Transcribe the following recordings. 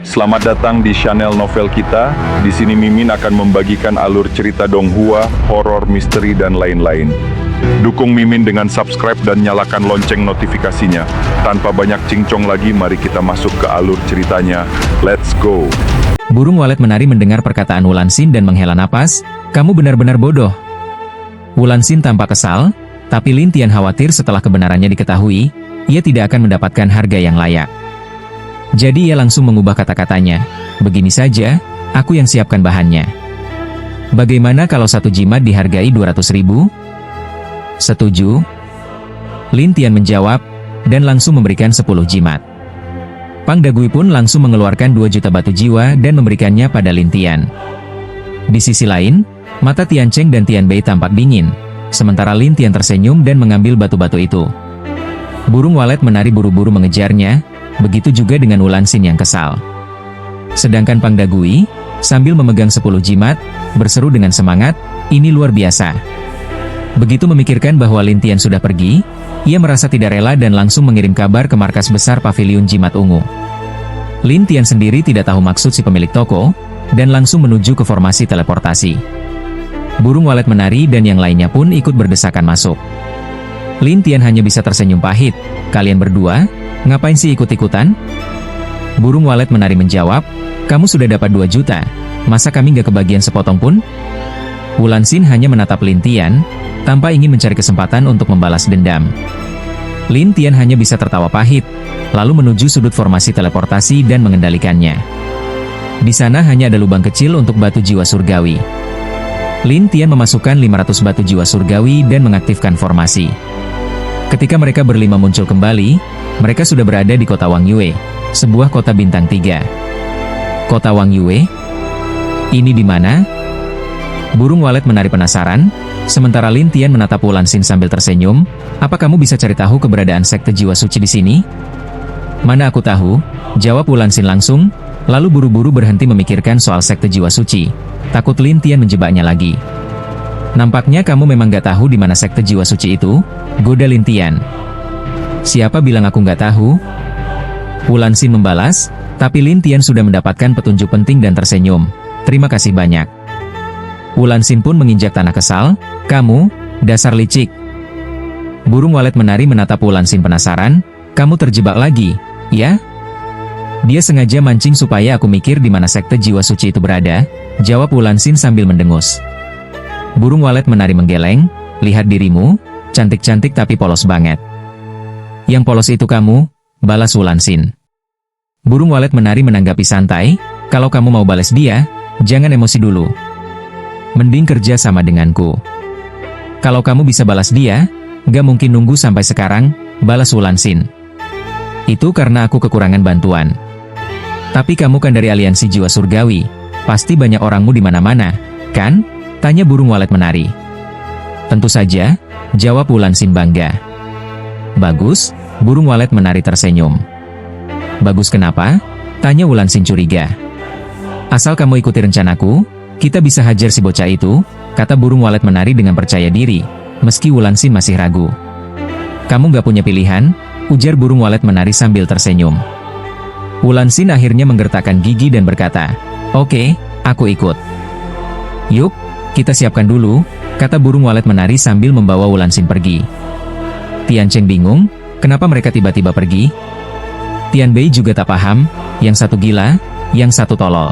Selamat datang di channel novel kita. Di sini Mimin akan membagikan alur cerita donghua, horor, misteri, dan lain-lain. Dukung Mimin dengan subscribe dan nyalakan lonceng notifikasinya. Tanpa banyak cincong lagi, mari kita masuk ke alur ceritanya. Let's go! Burung walet menari mendengar perkataan Wulansin dan menghela napas. Kamu benar-benar bodoh. Wulansin tampak kesal, tapi Lin Tian khawatir setelah kebenarannya diketahui, ia tidak akan mendapatkan harga yang layak. Jadi ia langsung mengubah kata-katanya. Begini saja, aku yang siapkan bahannya. Bagaimana kalau satu jimat dihargai 200.000? Setuju? Lin Tian menjawab, dan langsung memberikan 10 jimat. Pang Dagui pun langsung mengeluarkan 2 juta batu jiwa dan memberikannya pada Lin Tian. Di sisi lain, mata Tian Cheng dan Tian Bei tampak dingin, sementara Lin Tian tersenyum dan mengambil batu-batu itu. Burung walet menari buru-buru mengejarnya, begitu juga dengan Wulansin yang kesal. Sedangkan Pang Dagui, sambil memegang 10 jimat, berseru dengan semangat, ini luar biasa. Begitu memikirkan bahwa Lin Tian sudah pergi, ia merasa tidak rela dan langsung mengirim kabar ke markas besar Paviliun Jimat Ungu. Lin Tian sendiri tidak tahu maksud si pemilik toko, dan langsung menuju ke formasi teleportasi. Burung walet menari dan yang lainnya pun ikut berdesakan masuk. Lin Tian hanya bisa tersenyum pahit, kalian berdua, ngapain sih ikut-ikutan? Burung walet menari menjawab, kamu sudah dapat 2 juta, masa kami nggak kebagian sepotong pun? Wulansin hanya menatap Lin Tian, tanpa ingin mencari kesempatan untuk membalas dendam. Lin Tian hanya bisa tertawa pahit, lalu menuju sudut formasi teleportasi dan mengendalikannya. Di sana hanya ada lubang kecil untuk batu jiwa surgawi. Lin Tian memasukkan 500 batu jiwa surgawi dan mengaktifkan formasi. Ketika mereka berlima muncul kembali, mereka sudah berada di kota Wang Yue, sebuah kota bintang 3. Kota Wang Yue? Ini di mana? Burung walet menari penasaran, sementara Lin Tian menatap Wulansin sambil tersenyum. Apa kamu bisa cari tahu keberadaan sekte jiwa suci di sini? Mana aku tahu, jawab Wulansin langsung, lalu buru-buru berhenti memikirkan soal sekte jiwa suci. Takut Lin Tian menjebaknya lagi. Nampaknya kamu memang gak tahu di mana sekte jiwa suci itu, goda Lin Tian. Siapa bilang aku nggak tahu? Wulansin membalas, tapi Lin Tian sudah mendapatkan petunjuk penting dan tersenyum. Terima kasih banyak. Wulansin pun menginjak tanah kesal, kamu, dasar licik. Burung walet menari menatap Wulansin penasaran, kamu terjebak lagi, ya? Dia sengaja mancing supaya aku mikir di mana sekte jiwa suci itu berada, jawab Wulansin sambil mendengus. Burung walet menari menggeleng, lihat dirimu, cantik-cantik tapi polos banget. Yang polos itu kamu, balas Wulansin. Burung walet menari menanggapi santai, kalau kamu mau balas dia, jangan emosi dulu. Mending kerja sama denganku. Kalau kamu bisa balas dia, gak mungkin nunggu sampai sekarang, balas Wulansin. Itu karena aku kekurangan bantuan. Tapi kamu kan dari aliansi jiwa surgawi, pasti banyak orangmu di mana-mana, kan? Tanya burung walet menari. Tentu saja, jawab Wulansin bangga. Bagus, burung walet menari tersenyum. Bagus kenapa? Tanya Wulansin curiga. Asal kamu ikuti rencanaku, kita bisa hajar si bocah itu, kata burung walet menari dengan percaya diri, meski Wulansin masih ragu. Kamu gak punya pilihan, ujar burung walet menari sambil tersenyum. Wulansin akhirnya menggertakkan gigi dan berkata, oke, aku ikut. Yuk, kita siapkan dulu, kata burung walet menari sambil membawa Wulansin pergi. Tian Cheng bingung, kenapa mereka tiba-tiba pergi? Tian Bei juga tak paham, yang satu gila, yang satu tolol.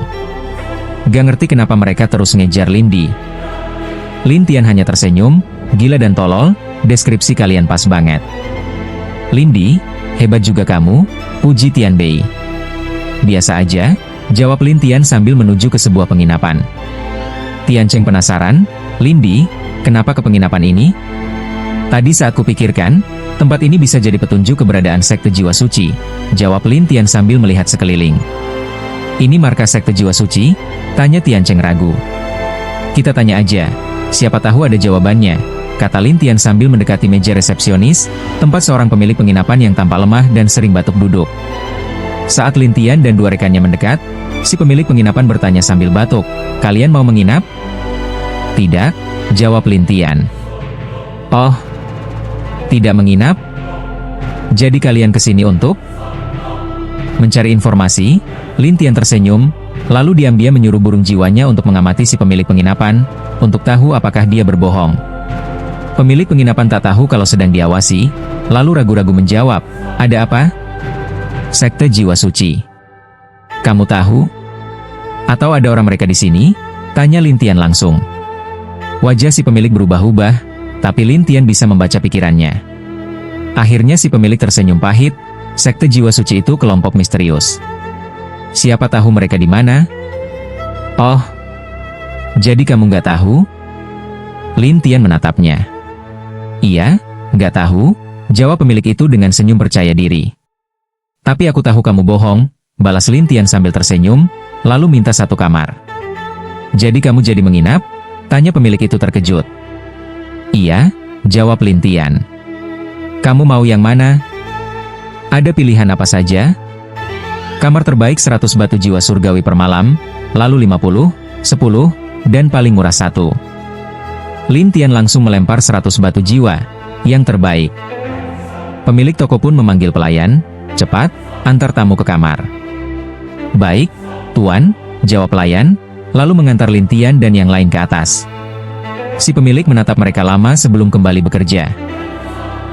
Gak ngerti kenapa mereka terus ngejar Lindi. Lin Tian hanya tersenyum, gila dan tolol, deskripsi kalian pas banget. Lindi, hebat juga kamu, puji Tian Bei. Biasa aja, jawab Lin Tian sambil menuju ke sebuah penginapan. Tian Cheng penasaran, Lindi, kenapa ke penginapan ini? Tadi saat kupikirkan, tempat ini bisa jadi petunjuk keberadaan sekte jiwa suci, jawab Lin Tian sambil melihat sekeliling. Ini markas sekte jiwa suci? Tanya Tian Cheng ragu. Kita tanya aja, siapa tahu ada jawabannya, kata Lin Tian sambil mendekati meja resepsionis, tempat seorang pemilik penginapan yang tampak lemah dan sering batuk duduk. Saat Lin Tian dan 2 rekannya mendekat, si pemilik penginapan bertanya sambil batuk, kalian mau menginap? Tidak, jawab Lin Tian. Oh, tidak menginap? Jadi kalian kesini untuk? Mencari informasi, Lin Tian tersenyum, lalu diam-diam menyuruh burung jiwanya untuk mengamati si pemilik penginapan, untuk tahu apakah dia berbohong. Pemilik penginapan tak tahu kalau sedang diawasi, lalu ragu-ragu menjawab, "Ada apa?" "Sekte Jiwa Suci. Kamu tahu? Atau ada orang mereka di sini?" tanya Lin Tian langsung. Wajah si pemilik berubah-ubah, tapi Lin Tian bisa membaca pikirannya. Akhirnya si pemilik tersenyum pahit. Sekte Jiwa Suci itu kelompok misterius. Siapa tahu mereka di mana? Oh, jadi kamu nggak tahu? Lin Tian menatapnya. Iya, nggak tahu, jawab pemilik itu dengan senyum percaya diri. Tapi aku tahu kamu bohong, balas Lin Tian sambil tersenyum, lalu minta satu kamar. Jadi kamu jadi menginap? Tanya pemilik itu terkejut. Iya, jawab Lin Tian. Kamu mau yang mana? Ada pilihan apa saja? Kamar terbaik 100 batu jiwa surgawi per malam, lalu 50, 10, dan paling murah 1. Lin Tian langsung melempar 100 batu jiwa, yang terbaik. Pemilik toko pun memanggil pelayan, cepat, antar tamu ke kamar. Baik, tuan, jawab pelayan, lalu mengantar Lin Tian dan yang lain ke atas. Si pemilik menatap mereka lama sebelum kembali bekerja.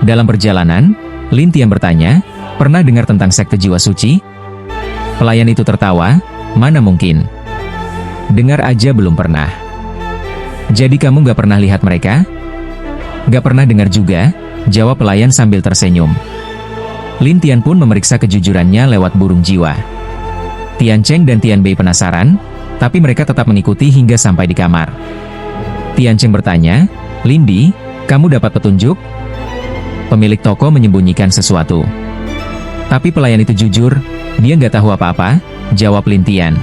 Dalam perjalanan, Lin Tian bertanya, pernah dengar tentang Sekte Jiwa Suci? Pelayan itu tertawa, mana mungkin. Dengar aja belum pernah. Jadi kamu gak pernah lihat mereka? Gak pernah dengar juga, jawab pelayan sambil tersenyum. Lin Tian pun memeriksa kejujurannya lewat burung jiwa. Tian Cheng dan Tian Bei penasaran, tapi mereka tetap mengikuti hingga sampai di kamar. Tian Cheng bertanya, Lin Di, kamu dapat petunjuk? Pemilik toko menyembunyikan sesuatu. Tapi pelayan itu jujur, dia nggak tahu apa-apa, jawab Lin Tian.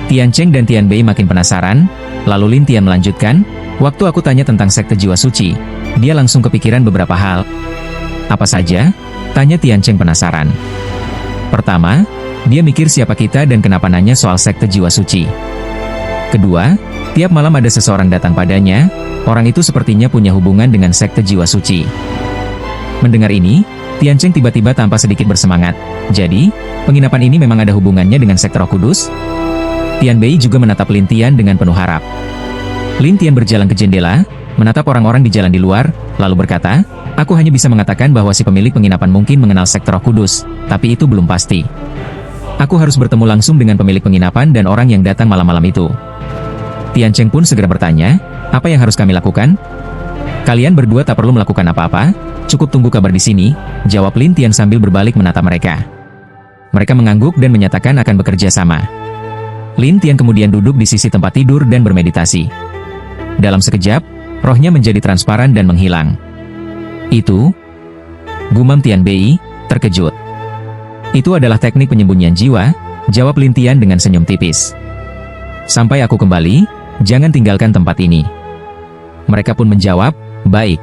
Tian Cheng dan Tian Bei makin penasaran, lalu Lin Tian melanjutkan, waktu aku tanya tentang Sekte Jiwa Suci, dia langsung kepikiran beberapa hal. Apa saja? Tanya Tian Cheng penasaran. Pertama, dia mikir siapa kita dan kenapa nanya soal Sekte Jiwa Suci. Kedua, tiap malam ada seseorang datang padanya, orang itu sepertinya punya hubungan dengan Sekte Jiwa Suci. Mendengar ini, Tian Cheng tiba-tiba tampak sedikit bersemangat. Jadi, penginapan ini memang ada hubungannya dengan Sekte Roh Kudus? Tian Bei juga menatap Lin Tian dengan penuh harap. Lin Tian berjalan ke jendela, menatap orang-orang di jalan di luar, lalu berkata, aku hanya bisa mengatakan bahwa si pemilik penginapan mungkin mengenal Sekte Roh Kudus, tapi itu belum pasti. Aku harus bertemu langsung dengan pemilik penginapan dan orang yang datang malam-malam itu. Tian Cheng pun segera bertanya, apa yang harus kami lakukan? Kalian berdua tak perlu melakukan apa-apa, cukup tunggu kabar di sini, jawab Lin Tian sambil berbalik menatap mereka. Mereka mengangguk dan menyatakan akan bekerja sama. Lin Tian kemudian duduk di sisi tempat tidur dan bermeditasi. Dalam sekejap, rohnya menjadi transparan dan menghilang. Itu, gumam Tian Bei, terkejut. Itu adalah teknik penyembunyian jiwa, jawab Lin Tian dengan senyum tipis. Sampai aku kembali, jangan tinggalkan tempat ini. Mereka pun menjawab, baik.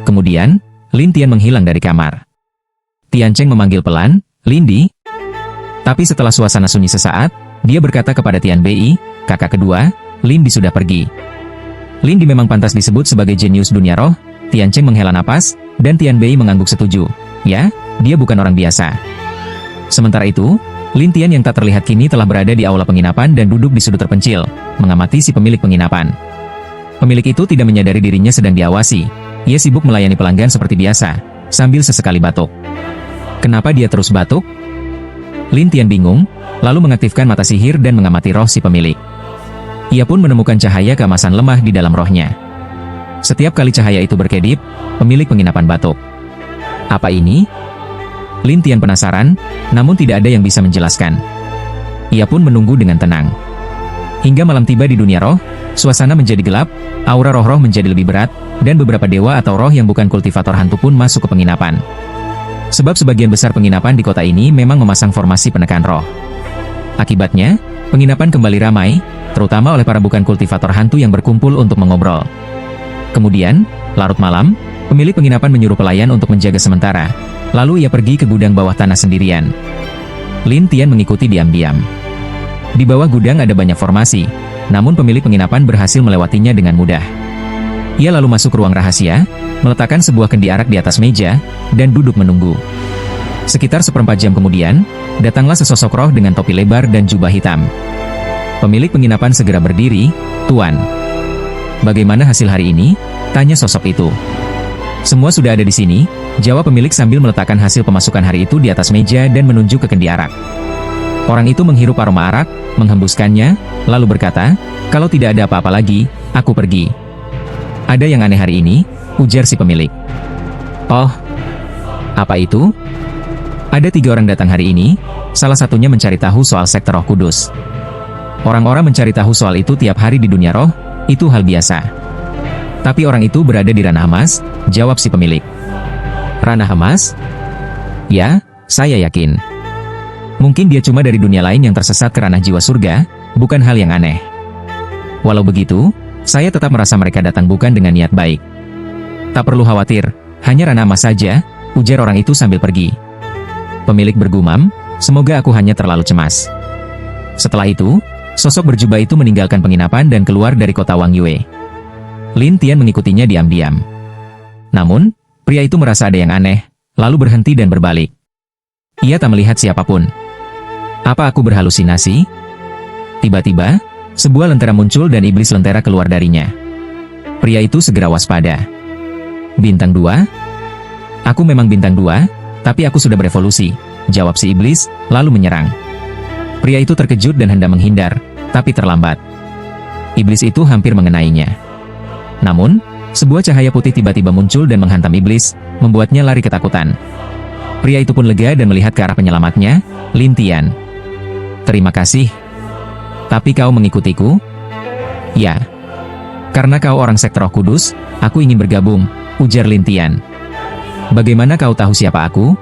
Kemudian, Lin Tian menghilang dari kamar. Tian Cheng memanggil pelan, Lin Di. Tapi setelah suasana sunyi sesaat, dia berkata kepada Tian Bei, kakak kedua, Lin Di sudah pergi. Lin Di memang pantas disebut sebagai jenius dunia roh. Tian Cheng menghela napas, dan Tian Bei mengangguk setuju. Ya, dia bukan orang biasa. Sementara itu, Lin Tian yang tak terlihat kini telah berada di aula penginapan dan duduk di sudut terpencil, mengamati si pemilik penginapan. Pemilik itu tidak menyadari dirinya sedang diawasi. Ia sibuk melayani pelanggan seperti biasa, sambil sesekali batuk. Kenapa dia terus batuk? Lin Tian bingung, lalu mengaktifkan mata sihir dan mengamati roh si pemilik. Ia pun menemukan cahaya keemasan lemah di dalam rohnya. Setiap kali cahaya itu berkedip, pemilik penginapan batuk. Apa ini? Lin Tian penasaran, namun tidak ada yang bisa menjelaskan. Ia pun menunggu dengan tenang. Hingga malam tiba di dunia roh, suasana menjadi gelap, aura roh-roh menjadi lebih berat, dan beberapa dewa atau roh yang bukan kultivator hantu pun masuk ke penginapan. Sebab sebagian besar penginapan di kota ini memang memasang formasi penekan roh. Akibatnya, penginapan kembali ramai, terutama oleh para bukan kultivator hantu yang berkumpul untuk mengobrol. Kemudian, larut malam, pemilik penginapan menyuruh pelayan untuk menjaga sementara, lalu ia pergi ke gudang bawah tanah sendirian. Lin Tian mengikuti diam-diam. Di bawah gudang ada banyak formasi, namun pemilik penginapan berhasil melewatinya dengan mudah. Ia lalu masuk ke ruang rahasia, meletakkan sebuah kendi arak di atas meja, dan duduk menunggu. Sekitar seperempat jam kemudian, datanglah sesosok roh dengan topi lebar dan jubah hitam. Pemilik penginapan segera berdiri, "Tuan, bagaimana hasil hari ini?" tanya sosok itu. "Semua sudah ada di sini," jawab pemilik sambil meletakkan hasil pemasukan hari itu di atas meja dan menunjuk ke kendi arak. Orang itu menghirup aroma arak, menghembuskannya, lalu berkata, "Kalau tidak ada apa-apa lagi, aku pergi." "Ada yang aneh hari ini," ujar si pemilik. "Oh, apa itu?" "Ada 3 orang datang hari ini, salah satunya mencari tahu soal sekte Roh Kudus." "Orang-orang mencari tahu soal itu tiap hari di dunia roh, itu hal biasa. Tapi orang itu berada di ranah emas," jawab si pemilik. "Ranah emas?" "Ya, saya yakin. Mungkin dia cuma dari dunia lain yang tersesat ke ranah jiwa surga, bukan hal yang aneh. Walau begitu, saya tetap merasa mereka datang bukan dengan niat baik." "Tak perlu khawatir, hanya ranah emas saja," ujar orang itu sambil pergi. Pemilik bergumam, "Semoga aku hanya terlalu cemas." Setelah itu, sosok berjubah itu meninggalkan penginapan dan keluar dari kota Wang Yue. Lin Tian mengikutinya diam-diam. Namun, pria itu merasa ada yang aneh, lalu berhenti dan berbalik. Ia tak melihat siapapun. "Apa aku berhalusinasi?" Tiba-tiba, sebuah lentera muncul dan iblis lentera keluar darinya. Pria itu segera waspada. "Bintang 2? Aku memang bintang 2, tapi aku sudah berevolusi," jawab si iblis, lalu menyerang. Pria itu terkejut dan hendak menghindar, tapi terlambat. Iblis itu hampir mengenainya. Namun, sebuah cahaya putih tiba-tiba muncul dan menghantam iblis, membuatnya lari ketakutan. Pria itu pun lega dan melihat ke arah penyelamatnya, Lin Tian. "Terima kasih. Tapi kau mengikutiku?" "Ya. Karena kau orang sekte Roh Kudus, aku ingin bergabung," ujar Lin Tian. "Bagaimana kau tahu siapa aku?"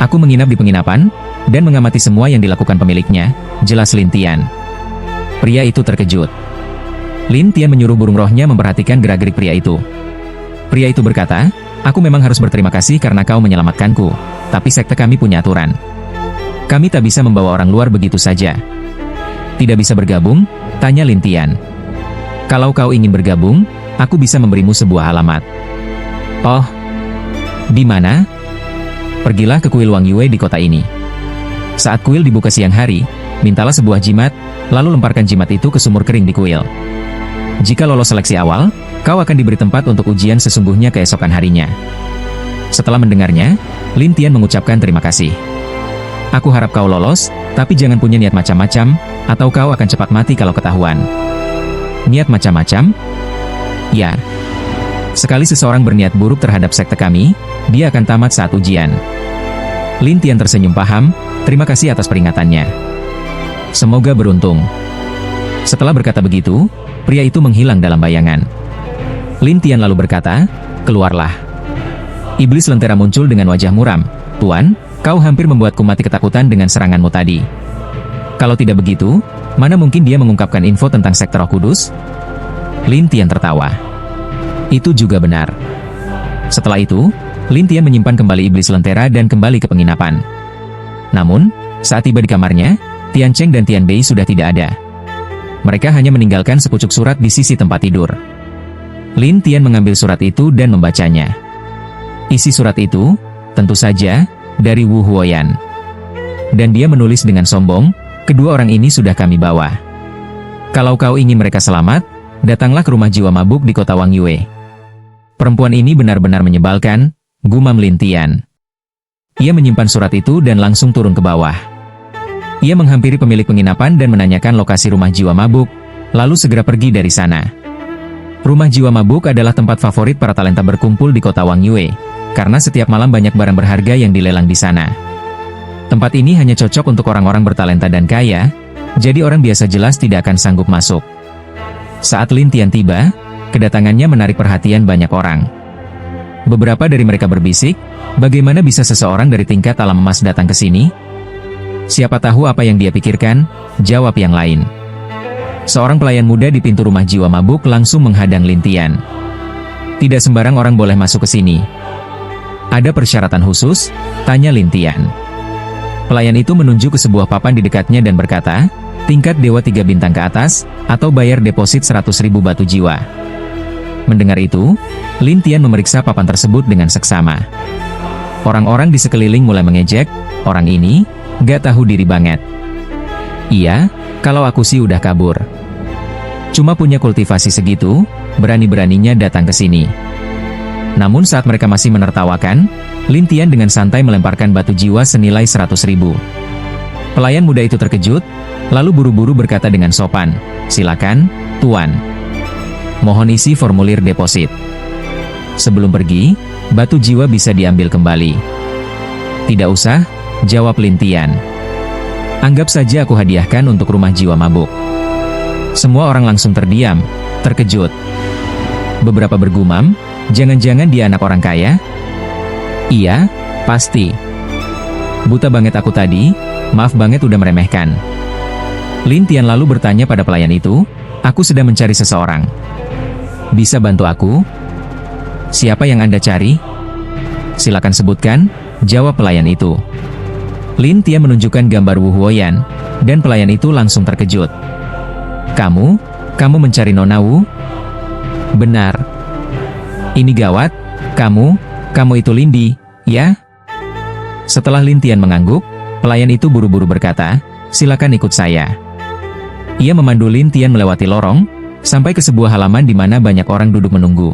"Aku menginap di penginapan, dan mengamati semua yang dilakukan pemiliknya," jelas Lin Tian. Pria itu terkejut. Lin Tian menyuruh burung rohnya memperhatikan gerak-gerik pria itu. Pria itu berkata, "Aku memang harus berterima kasih karena kau menyelamatkanku, tapi sekte kami punya aturan. Kami tak bisa membawa orang luar begitu saja." "Tidak bisa bergabung?" tanya Lin Tian. "Kalau kau ingin bergabung, aku bisa memberimu sebuah alamat." "Oh, di mana?" "Pergilah ke kuil Wang Yue di kota ini. Saat kuil dibuka siang hari, mintalah sebuah jimat, lalu lemparkan jimat itu ke sumur kering di kuil. Jika lolos seleksi awal, kau akan diberi tempat untuk ujian sesungguhnya keesokan harinya." Setelah mendengarnya, Lin Tian mengucapkan terima kasih. "Aku harap kau lolos, tapi jangan punya niat macam-macam, atau kau akan cepat mati kalau ketahuan." "Niat macam-macam?" "Ya. Sekali seseorang berniat buruk terhadap sekte kami, dia akan tamat saat ujian." Lin Tian tersenyum paham, "Terima kasih atas peringatannya. Semoga beruntung." Setelah berkata begitu, pria itu menghilang dalam bayangan. Lin Tian lalu berkata, "Keluarlah." Iblis lentera muncul dengan wajah muram. "Tuan, kau hampir membuatku mati ketakutan dengan seranganmu tadi. Kalau tidak begitu, mana mungkin dia mengungkapkan info tentang sekte Roh Kudus?" Lin Tian tertawa. "Itu juga benar." Setelah itu, Lin Tian menyimpan kembali iblis lentera dan kembali ke penginapan. Namun, saat tiba di kamarnya, Tian Cheng dan Tian Bei sudah tidak ada. Mereka hanya meninggalkan sepucuk surat di sisi tempat tidur. Lin Tian mengambil surat itu dan membacanya. Isi surat itu, tentu saja, dari Wu Huoyan. Dan dia menulis dengan sombong, "Kedua orang ini sudah kami bawa. Kalau kau ingin mereka selamat, datanglah ke rumah jiwa mabuk di kota Wang Yue." Perempuan ini benar-benar menyebalkan, gumam Lin Tian. Ia menyimpan surat itu dan langsung turun ke bawah. Ia menghampiri pemilik penginapan dan menanyakan lokasi rumah jiwa mabuk, lalu segera pergi dari sana. Rumah jiwa mabuk adalah tempat favorit para talenta berkumpul di kota Wang Yue, karena setiap malam banyak barang berharga yang dilelang di sana. Tempat ini hanya cocok untuk orang-orang bertalenta dan kaya, jadi orang biasa jelas tidak akan sanggup masuk. Saat Lin Tian tiba, kedatangannya menarik perhatian banyak orang. Beberapa dari mereka berbisik, "Bagaimana bisa seseorang dari tingkat alam emas datang ke sini?" "Siapa tahu apa yang dia pikirkan," jawab yang lain. Seorang pelayan muda di pintu rumah jiwa mabuk langsung menghadang Lin Tian. "Tidak sembarang orang boleh masuk ke sini." "Ada persyaratan khusus?" tanya Lin Tian. Pelayan itu menunjuk ke sebuah papan di dekatnya dan berkata, "Tingkat dewa 3 bintang ke atas, atau bayar deposit 100.000 batu jiwa." Mendengar itu, Lin Tian memeriksa papan tersebut dengan seksama. Orang-orang di sekeliling mulai mengejek, "Orang ini, Gak tahu diri banget. Iya, kalau aku sih udah kabur. Cuma punya kultivasi segitu, berani-beraninya datang ke sini. Namun saat mereka masih menertawakan, Lin Tian dengan santai melemparkan batu jiwa senilai 100.000. Pelayan muda itu terkejut, lalu buru-buru berkata dengan sopan, "Silakan, Tuan. Mohon isi formulir deposit. Sebelum pergi, batu jiwa bisa diambil kembali." "Tidak usah," jawab Lin Tian. "Anggap saja aku hadiahkan untuk rumah jiwa mabuk." Semua orang langsung terdiam, terkejut. Beberapa bergumam, "Jangan-jangan dia anak orang kaya?" "Iya, pasti. Buta banget aku tadi, maaf banget udah meremehkan." Lin Tian lalu bertanya pada pelayan itu, "Aku sedang mencari seseorang. Bisa bantu aku?" "Siapa yang Anda cari?" "Silakan sebutkan," jawab pelayan itu. Lin Tian menunjukkan gambar Wu Huoyan, dan pelayan itu langsung terkejut. Kamu mencari Nona Wu?" "Benar." "Ini gawat, kamu itu Lindi, ya?" Setelah Lin Tian mengangguk, pelayan itu buru-buru berkata, "Silakan ikut saya." Ia memandu Lin Tian melewati lorong, sampai ke sebuah halaman di mana banyak orang duduk menunggu.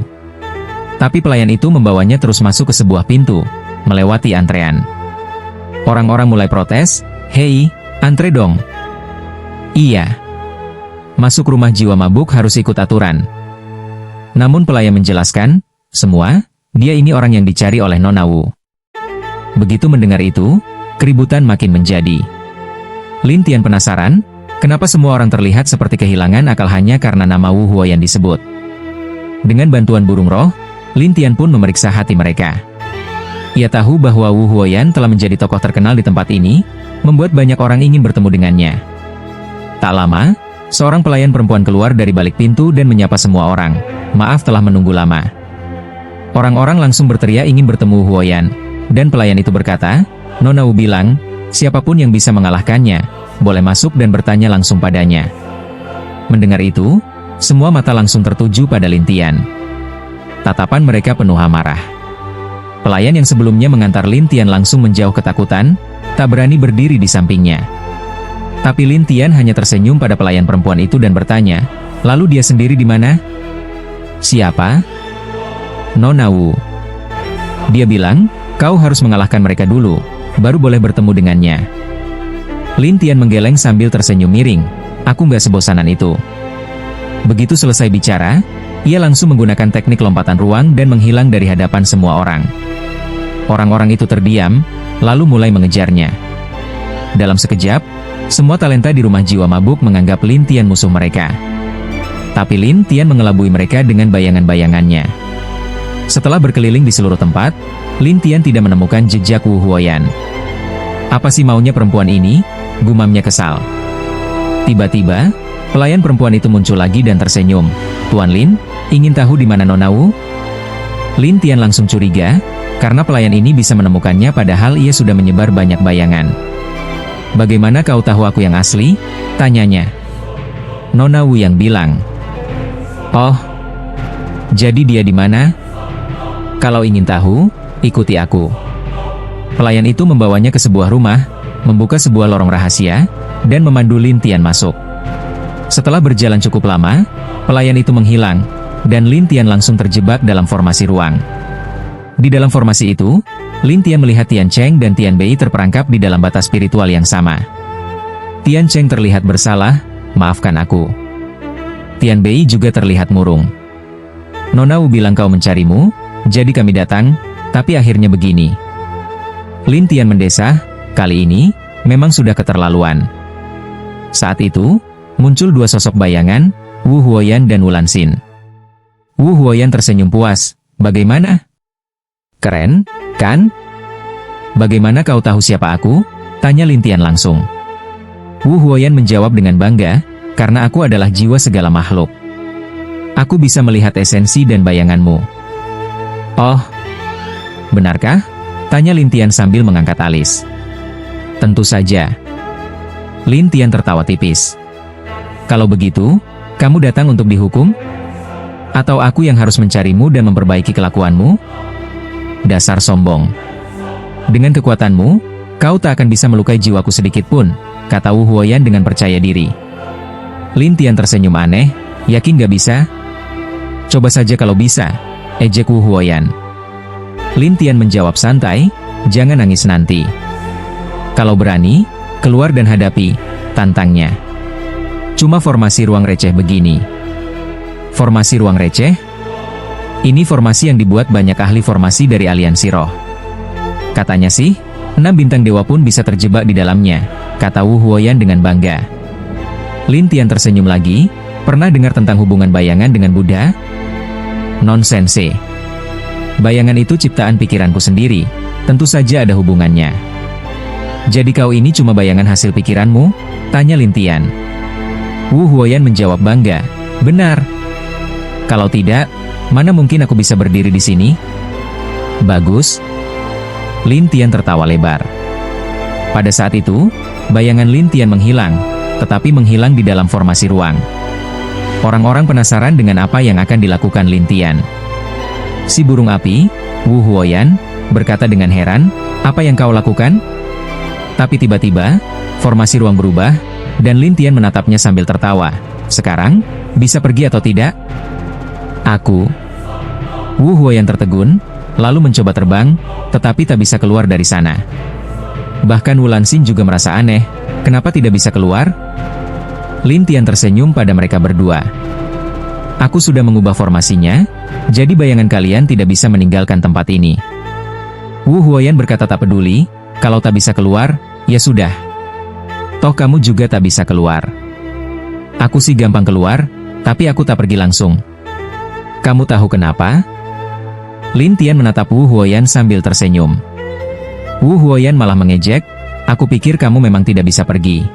Tapi pelayan itu membawanya terus masuk ke sebuah pintu, melewati antrean. Orang-orang mulai protes, "Hei, antre dong." "Iya. Masuk rumah jiwa mabuk harus ikut aturan." Namun pelayan menjelaskan, dia ini orang yang dicari oleh Nona Wu. Begitu mendengar itu, keributan makin menjadi. Lin Tian penasaran, kenapa semua orang terlihat seperti kehilangan akal hanya karena nama Wu Huoyan disebut. Dengan bantuan burung roh, Lin Tian pun memeriksa hati mereka. Ia tahu bahwa Wu Huoyan telah menjadi tokoh terkenal di tempat ini, membuat banyak orang ingin bertemu dengannya. Tak lama, seorang pelayan perempuan keluar dari balik pintu dan menyapa semua orang. "Maaf telah menunggu lama." Orang-orang langsung berteriak ingin bertemu Wu Huoyan, dan pelayan itu berkata, "Nona Wu bilang, siapapun yang bisa mengalahkannya, boleh masuk dan bertanya langsung padanya." Mendengar itu, semua mata langsung tertuju pada Lin Tian. Tatapan mereka penuh amarah. Pelayan yang sebelumnya mengantar Lin Tian langsung menjauh ketakutan, tak berani berdiri di sampingnya. Tapi Lin Tian hanya tersenyum pada pelayan perempuan itu dan bertanya, "Lalu dia sendiri di mana?" "Siapa?" "Nona Wu. Dia bilang, kau harus mengalahkan mereka dulu, baru boleh bertemu dengannya." Lin Tian menggeleng sambil tersenyum miring, "Aku nggak sebosanan itu." Begitu selesai bicara, ia langsung menggunakan teknik lompatan ruang dan menghilang dari hadapan semua orang. Orang-orang itu terdiam, lalu mulai mengejarnya. Dalam sekejap, semua talenta di rumah jiwa mabuk menganggap Lin Tian musuh mereka. Tapi Lin Tian mengelabui mereka dengan bayangan-bayangannya. Setelah berkeliling di seluruh tempat, Lin Tian tidak menemukan jejak Wu Huoyan. "Apa sih maunya perempuan ini?" gumamnya kesal. Tiba-tiba, pelayan perempuan itu muncul lagi dan tersenyum. "Tuan Lin, ingin tahu di mana Nona Wu?" Lin Tian langsung curiga, karena pelayan ini bisa menemukannya padahal ia sudah menyebar banyak bayangan. "Bagaimana kau tahu aku yang asli?" tanyanya. Nona Wu yang bilang. "Oh, jadi dia di mana? Kalau ingin tahu, ikuti aku." Pelayan itu membawanya ke sebuah rumah, membuka sebuah lorong rahasia, dan memandu Lin Tian masuk. Setelah berjalan cukup lama, pelayan itu menghilang, dan Lin Tian langsung terjebak dalam formasi ruang. Di dalam formasi itu, Lin Tian melihat Tian Cheng dan Tian Bei terperangkap di dalam batas spiritual yang sama. Tian Cheng terlihat bersalah, "Maafkan aku." Tian Bei juga terlihat murung. "Nona Wu bilang kau mencarimu, jadi kami datang, tapi akhirnya begini." Lin Tian mendesah, "Kali ini, memang sudah keterlaluan." Saat itu, muncul dua sosok bayangan, Wu Huoyan dan Wulanxin. Wu Huoyan tersenyum puas, "Bagaimana? Keren, kan? Bagaimana kau tahu siapa aku?" tanya Lin Tian langsung. Wu Huoyan menjawab dengan bangga, "Karena aku adalah jiwa segala makhluk. Aku bisa melihat esensi dan bayanganmu." "Oh, benarkah?" tanya Lin Tian sambil mengangkat alis. "Tentu saja." Lin Tian tertawa tipis. "Kalau begitu, kamu datang untuk dihukum? Atau aku yang harus mencarimu dan memperbaiki kelakuanmu? Dasar sombong. Dengan kekuatanmu, Kau tak akan bisa melukai jiwaku sedikit pun, kata Wu Huoyan dengan percaya diri. Lin Tian tersenyum aneh, yakin gak bisa? Coba saja kalau bisa, ejek Wu Huoyan. Lin Tian menjawab santai, jangan nangis nanti. Kalau berani, keluar dan hadapi, tantangnya. Cuma formasi ruang receh begini. Formasi ruang receh? Ini formasi yang dibuat banyak ahli formasi dari aliansi roh. Katanya sih, 6 bintang dewa pun bisa terjebak di dalamnya, kata Wu Huoyan dengan bangga. Lin Tian tersenyum lagi, pernah dengar tentang hubungan bayangan dengan Buddha? Nonsense. Bayangan itu ciptaan pikiranku sendiri, tentu saja ada hubungannya. Jadi kau ini cuma bayangan hasil pikiranmu? Tanya Lin Tian. Wu Huoyan menjawab bangga, benar. Kalau tidak, mana mungkin aku bisa berdiri di sini? Bagus. Lin Tian tertawa lebar. Pada saat itu, bayangan Lin Tian menghilang, tetapi menghilang di dalam formasi ruang. Orang-orang penasaran dengan apa yang akan dilakukan Lin Tian. Si burung api, Wu Huoyan, berkata dengan heran, apa yang kau lakukan? Tapi tiba-tiba, formasi ruang berubah, dan Lin Tian menatapnya sambil tertawa. Sekarang, bisa pergi atau tidak? Aku. Wu Huoyan tertegun, lalu mencoba terbang, tetapi tak bisa keluar dari sana. Bahkan Wu Lanxin juga merasa aneh, kenapa tidak bisa keluar? Lin Tian tersenyum pada mereka berdua. Aku sudah mengubah formasinya, jadi bayangan kalian tidak bisa meninggalkan tempat ini. Wu Huoyan berkata tak peduli, kalau tak bisa keluar, ya sudah. Toh kamu juga tak bisa keluar. Aku sih gampang keluar, tapi aku tak pergi langsung. Kamu tahu kenapa? Lin Tian menatap Wu Huoyan sambil tersenyum. Wu Huoyan malah mengejek, aku pikir kamu memang tidak bisa pergi.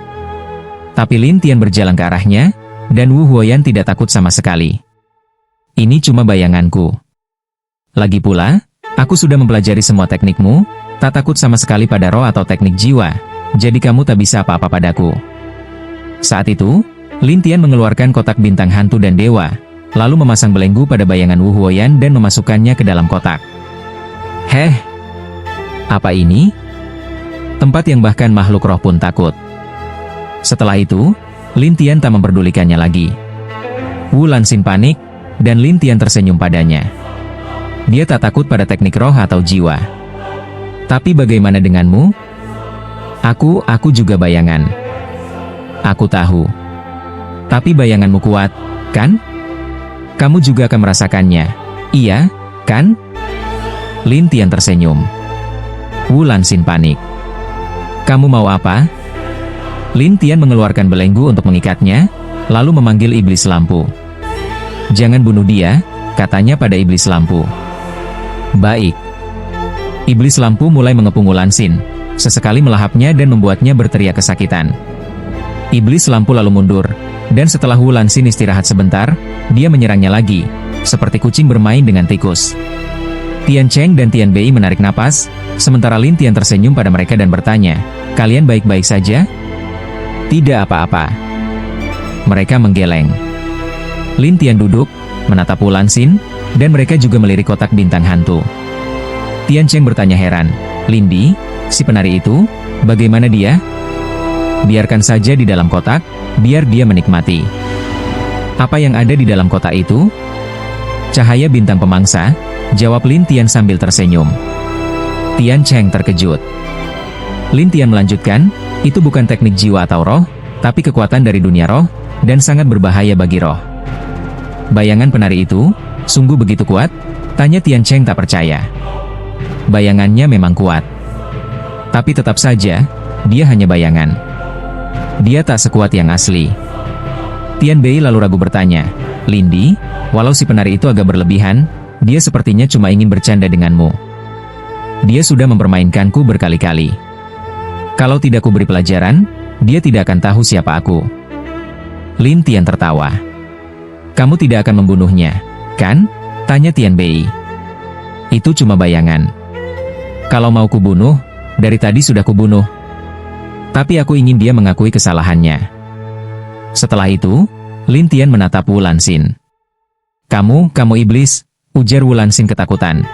Tapi Lin Tian berjalan ke arahnya, dan Wu Huoyan tidak takut sama sekali. Ini cuma bayanganku. Lagi pula, aku sudah mempelajari semua teknikmu, tak takut sama sekali pada roh atau teknik jiwa, jadi kamu tak bisa apa-apa padaku. Saat itu, Lin Tian mengeluarkan kotak bintang hantu dan dewa, lalu memasang belenggu pada bayangan Wu Huoyan dan memasukkannya ke dalam kotak. Heh, apa ini? Tempat yang bahkan makhluk roh pun takut. Setelah itu, Lin Tian tak memperdulikannya lagi. Wu Lanxin panik, dan Lin Tian tersenyum padanya. Dia tak takut pada teknik roh atau jiwa. Tapi bagaimana denganmu? Aku juga bayangan. Aku tahu. Tapi bayanganmu kuat, kan? Kamu juga akan merasakannya. Iya, kan? Lin Tian tersenyum. Wu Lanxin panik. Kamu mau apa? Lin Tian mengeluarkan belenggu untuk mengikatnya, lalu memanggil iblis lampu. Jangan bunuh dia, katanya pada iblis lampu. Baik. Iblis lampu mulai mengepung Wu Lanxin, sesekali melahapnya dan membuatnya berteriak kesakitan. Iblis lampu lalu mundur, dan setelah Wu Lanxin istirahat sebentar, dia menyerangnya lagi, seperti kucing bermain dengan tikus. Tian Cheng dan Tian Bei menarik napas, sementara Lin Tian tersenyum pada mereka dan bertanya, kalian baik-baik saja? Tidak apa-apa. Mereka menggeleng. Lin Tian duduk, menatap Wu Lanxin, dan mereka juga melirik kotak bintang hantu. Tian Cheng bertanya heran, Lindi, si penari itu, bagaimana dia? Biarkan saja di dalam kotak, biar dia menikmati. Apa yang ada di dalam kotak itu? Cahaya bintang pemangsa, jawab Lin Tian sambil tersenyum. Tian Cheng terkejut. Lin Tian melanjutkan, itu bukan teknik jiwa atau roh, tapi kekuatan dari dunia roh, dan sangat berbahaya bagi roh. Bayangan penari itu, sungguh begitu kuat? Tanya Tian Cheng tak percaya. Bayangannya memang kuat. Tapi tetap saja, dia hanya bayangan. Dia tak sekuat yang asli. Tian Bei lalu ragu bertanya, Lindi, walau si penari itu agak berlebihan, dia sepertinya cuma ingin bercanda denganmu. Dia sudah mempermainkanku berkali-kali. Kalau tidak kuberi pelajaran, dia tidak akan tahu siapa aku. Lin Tian tertawa. Kamu tidak akan membunuhnya, kan? Tanya Tian Bei. Itu cuma bayangan. Kalau mau kubunuh, dari tadi sudah kubunuh. Tapi aku ingin dia mengakui kesalahannya. Setelah itu, Lin Tian menatap Wu Lanxin. Kamu iblis, ujar Wu Lanxin ketakutan.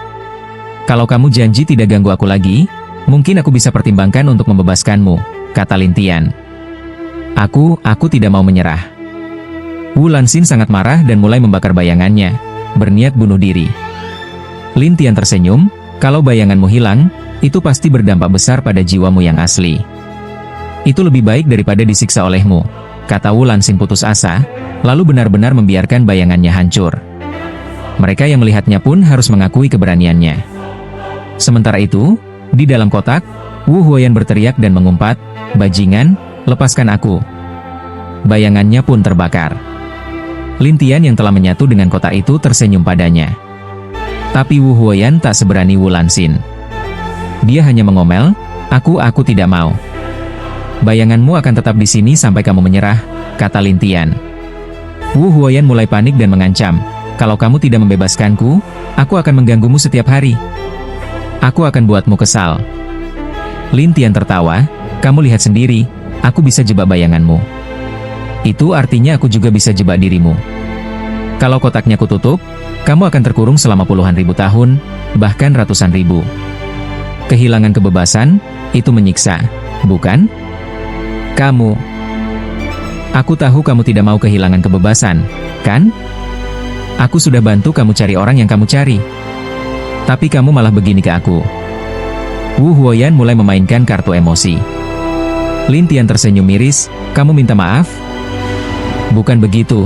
Kalau kamu janji tidak ganggu aku lagi, Mungkin aku bisa pertimbangkan untuk membebaskanmu, kata Lin Tian. Aku tidak mau menyerah. Wu Lanxin sangat marah dan mulai membakar bayangannya, berniat bunuh diri. Lin Tian tersenyum, kalau bayanganmu hilang, itu pasti berdampak besar pada jiwamu yang asli. Itu lebih baik daripada disiksa olehmu, kata Wu Lanxin putus asa, lalu benar-benar membiarkan bayangannya hancur. Mereka yang melihatnya pun harus mengakui keberaniannya. Sementara itu, di dalam kotak, Wu Huoyan berteriak dan mengumpat, "Bajingan, lepaskan aku." Bayangannya pun terbakar. Lin Tian yang telah menyatu dengan kotak itu tersenyum padanya. Tapi Wu Huoyan tak seberani Wu Lanxin. Dia hanya mengomel, Aku tidak mau." "Bayanganmu akan tetap di sini sampai kamu menyerah," kata Lin Tian. Wu Huoyan mulai panik dan mengancam, "Kalau kamu tidak membebaskanku, aku akan mengganggumu setiap hari. Aku akan buatmu kesal." Lin Tian tertawa, "Kamu lihat sendiri, aku bisa jebak bayanganmu. Itu artinya aku juga bisa jebak dirimu. Kalau kotaknya kututup, kamu akan terkurung selama puluhan ribu tahun, bahkan ratusan ribu. Kehilangan kebebasan, itu menyiksa, bukan? Aku tahu kamu tidak mau kehilangan kebebasan, kan? Aku sudah bantu kamu cari orang yang kamu cari. Tapi kamu malah begini ke aku." Wu Huoyan mulai memainkan kartu emosi. Lin Tian tersenyum miris, "Kamu minta maaf?" "Bukan begitu.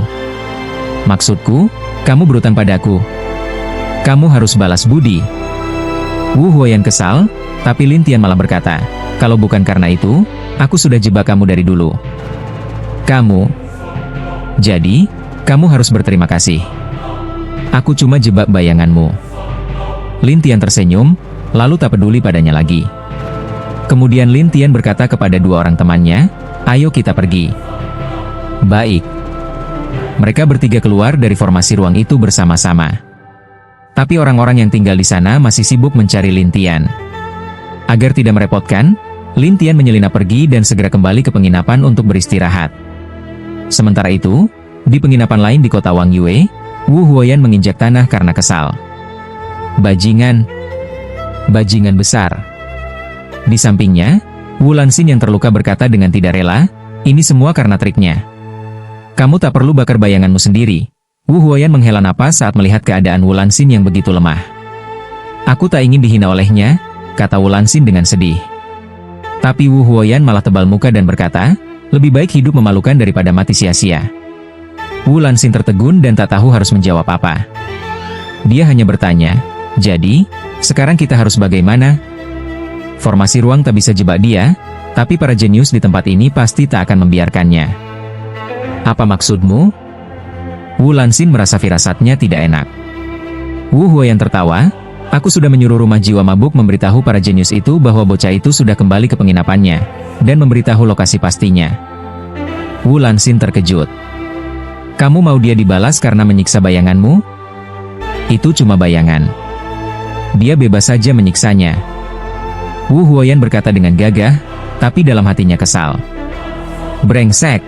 Maksudku, kamu berutang padaku. Kamu harus balas budi." Wu Huoyan kesal, tapi Lin Tian malah berkata, "Kalau bukan karena itu, aku sudah jebak kamu dari dulu. Jadi, kamu harus berterima kasih. Aku cuma jebak bayanganmu." Lin Tian tersenyum, lalu tak peduli padanya lagi. Kemudian Lin Tian berkata kepada dua orang temannya, "Ayo kita pergi." "Baik." Mereka bertiga keluar dari formasi ruang itu bersama-sama. Tapi orang-orang yang tinggal di sana masih sibuk mencari Lin Tian. Agar tidak merepotkan, Lin Tian menyelinap pergi dan segera kembali ke penginapan untuk beristirahat. Sementara itu, di penginapan lain di kota Wang Yue, Wu Huoyan menginjak tanah karena kesal. Bajingan besar. Di sampingnya, Wu Lanxin yang terluka berkata dengan tidak rela, "Ini semua karena triknya. Kamu tak perlu bakar bayanganmu sendiri." Wu Huoyan menghela napas saat melihat keadaan Wu Lanxin yang begitu lemah. "Aku tak ingin dihina olehnya," kata Wu Lanxin dengan sedih. Tapi Wu Huoyan malah tebal muka dan berkata, "Lebih baik hidup memalukan daripada mati sia-sia." Wu Lanxin tertegun dan tak tahu harus menjawab apa. Dia hanya bertanya, "Jadi, sekarang kita harus bagaimana?" Formasi ruang tak bisa jebak dia, tapi para jenius di tempat ini pasti tak akan membiarkannya. "Apa maksudmu?" Wu Lanxin merasa firasatnya tidak enak. Wu Huoyan tertawa, "Aku sudah menyuruh rumah jiwa mabuk memberitahu para jenius itu bahwa bocah itu sudah kembali ke penginapannya, dan memberitahu lokasi pastinya." Wu Lanxin terkejut. "Kamu mau dia dibalas karena menyiksa bayanganmu?" "Itu cuma bayangan. Dia bebas saja menyiksanya." Wu Huoyan berkata dengan gagah, tapi dalam hatinya kesal. "Brengsek.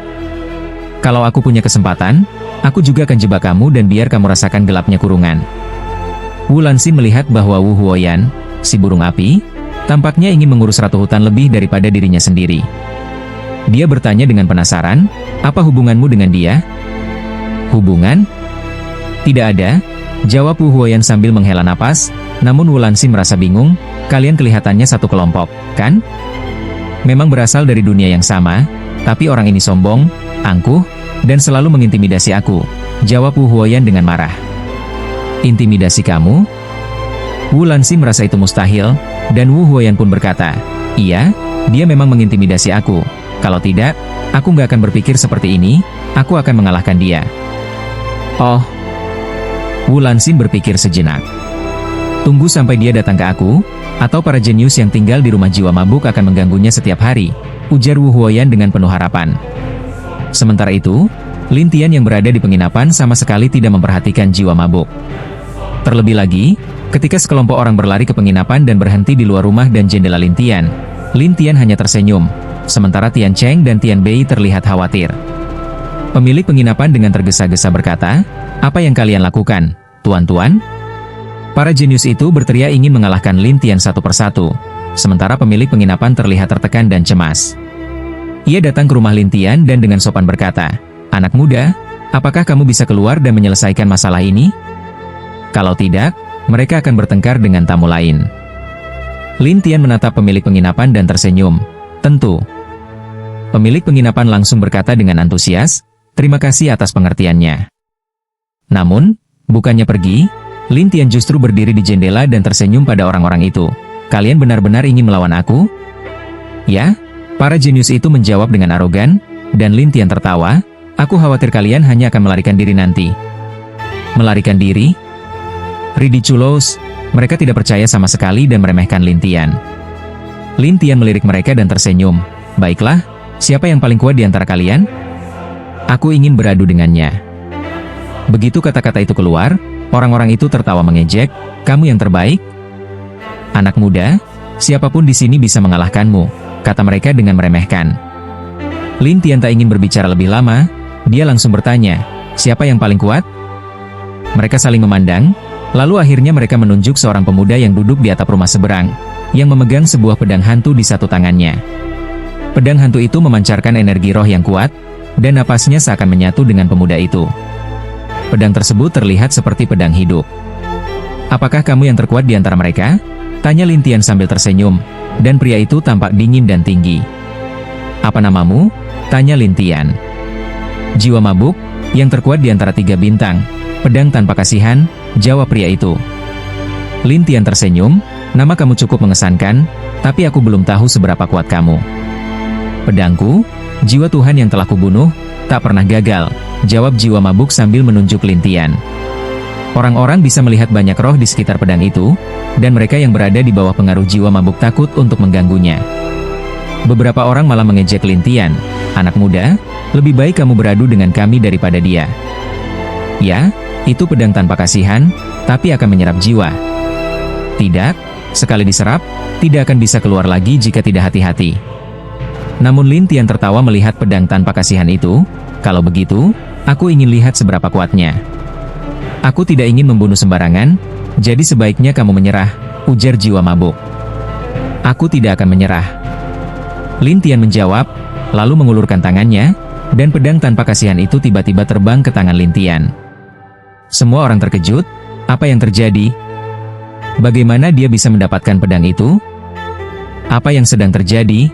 Kalau aku punya kesempatan, aku juga akan jebak kamu dan biar kamu rasakan gelapnya kurungan." Wu Lanxin melihat bahwa Wu Huoyan, si burung api, tampaknya ingin mengurus ratu hutan lebih daripada dirinya sendiri. Dia bertanya dengan penasaran, "Apa hubunganmu dengan dia?" "Hubungan? Tidak ada," jawab Wu Huoyan sambil menghela napas, namun Wu Lanxin merasa bingung, "Kalian kelihatannya satu kelompok, kan? Memang berasal dari dunia yang sama, tapi orang ini sombong, angkuh, dan selalu mengintimidasi aku," jawab Wu Huoyan dengan marah. "Intimidasi kamu?" Wu Lanxin merasa itu mustahil, dan Wu Huoyan pun berkata, "Iya, dia memang mengintimidasi aku. Kalau tidak, aku nggak akan berpikir seperti ini, aku akan mengalahkan dia." "Oh." Wu Lanxin berpikir sejenak. "Tunggu sampai dia datang ke aku, atau para jenius yang tinggal di rumah jiwa mabuk akan mengganggunya setiap hari," ujar Wu Huoyan dengan penuh harapan. Sementara itu, Lin Tian yang berada di penginapan sama sekali tidak memperhatikan jiwa mabuk. Terlebih lagi, ketika sekelompok orang berlari ke penginapan dan berhenti di luar rumah dan jendela Lin Tian hanya tersenyum, sementara Tian Cheng dan Tian Bei terlihat khawatir. Pemilik penginapan dengan tergesa-gesa berkata, "Apa yang kalian lakukan, tuan-tuan?" Para jenius itu berteriak ingin mengalahkan Lin Tian satu persatu, sementara pemilik penginapan terlihat tertekan dan cemas. Ia datang ke rumah Lintian dan dengan sopan berkata, "Anak muda, apakah kamu bisa keluar dan menyelesaikan masalah ini? Kalau tidak, mereka akan bertengkar dengan tamu lain." Lintian menatap pemilik penginapan dan tersenyum. "Tentu." Pemilik penginapan langsung berkata dengan antusias, "Terima kasih atas pengertiannya." Namun, bukannya pergi, Lintian justru berdiri di jendela dan tersenyum pada orang-orang itu. "Kalian benar-benar ingin melawan aku?" "Ya," para jenius itu menjawab dengan arogan, dan Lintian tertawa, "Aku khawatir kalian hanya akan melarikan diri nanti." "Melarikan diri?" Ridiculous, mereka tidak percaya sama sekali dan meremehkan Lintian. Lintian melirik mereka dan tersenyum. "Baiklah, siapa yang paling kuat di antara kalian? Aku ingin beradu dengannya." Begitu kata-kata itu keluar, orang-orang itu tertawa mengejek, "Kamu yang terbaik? Anak muda, siapapun di sini bisa mengalahkanmu," kata mereka dengan meremehkan. Lintian tak ingin berbicara lebih lama, dia langsung bertanya, "Siapa yang paling kuat?" Mereka saling memandang, lalu akhirnya mereka menunjuk seorang pemuda yang duduk di atap rumah seberang, yang memegang sebuah pedang hantu di satu tangannya. Pedang hantu itu memancarkan energi roh yang kuat, dan napasnya seakan menyatu dengan pemuda itu. Pedang tersebut terlihat seperti pedang hidup. "Apakah kamu yang terkuat di antara mereka?" tanya Lintian sambil tersenyum, dan pria itu tampak dingin dan tinggi. "Apa namamu?" tanya Lintian. "Jiwa mabuk, yang terkuat di antara 3 bintang, pedang tanpa kasihan," jawab pria itu. Lintian tersenyum, "Nama kamu cukup mengesankan, tapi aku belum tahu seberapa kuat kamu." "Pedangku, jiwa Tuhan yang telah kubunuh, tak pernah gagal," jawab jiwa mabuk sambil menunjuk Lintian. Orang-orang bisa melihat banyak roh di sekitar pedang itu, dan mereka yang berada di bawah pengaruh jiwa mabuk takut untuk mengganggunya. Beberapa orang malah mengejek Lintian, "Anak muda, lebih baik kamu beradu dengan kami daripada dia." "Ya, itu pedang tanpa kasihan, tapi akan menyerap jiwa." "Tidak, sekali diserap, tidak akan bisa keluar lagi jika tidak hati-hati." Namun Lintian tertawa melihat pedang tanpa kasihan itu. "Kalau begitu, aku ingin lihat seberapa kuatnya." "Aku tidak ingin membunuh sembarangan, jadi sebaiknya kamu menyerah," ujar jiwa mabuk. "Aku tidak akan menyerah." Lintian menjawab, lalu mengulurkan tangannya, dan pedang tanpa kasihan itu tiba-tiba terbang ke tangan Lintian. Semua orang terkejut, apa yang terjadi? Bagaimana dia bisa mendapatkan pedang itu? Apa yang sedang terjadi?